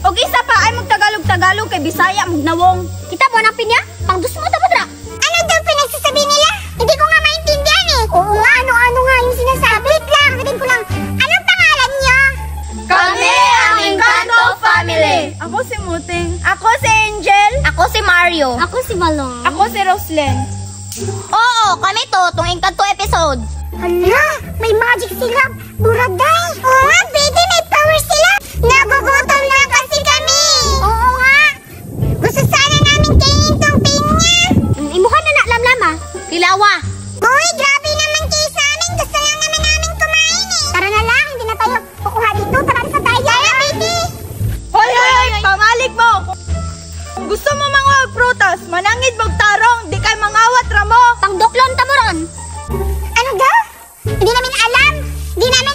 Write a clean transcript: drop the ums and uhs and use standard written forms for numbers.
Og isa pa ay magtagalog-tagalog kay Bisaya mugnawong. Kita mo hanapin niya? Pangdus mo ta padra. Ano daw pinagsasabi nila? Hindi ko nga maintindihan eh. Oo nga, ano-ano nga yung sinasabi. Wait lang, sabihin ko lang. Anong pangalan niyo? Kami ang Encanto Family. Ako si Muting. Ako si Angel. Ako si Mario. Ako si Balong. Ako si Roslyn. Oo, kami to, tong Encanto episode. Hala, may magic sila. Buraday. Oo nga, baby, may power sila. Nagugutom na kasi kami. Oo nga. Gusto sana namin kainin tong pinya. Imuha na na, lamlama. Kilawa. Uy, grabe naman kayo sa amin. Gusto lang naman namin kumain eh. Tara na lang, hindi na tayo kukuha dito. Tara sa tayo. Tara, baby. Hoy, pamalig mo. Kung gusto mo mga prutas, manangid mong tarong, di kay mangawat ramo. Pangdoklon ta mo ron. Ano daw? Hindi namin alam. Hindi namin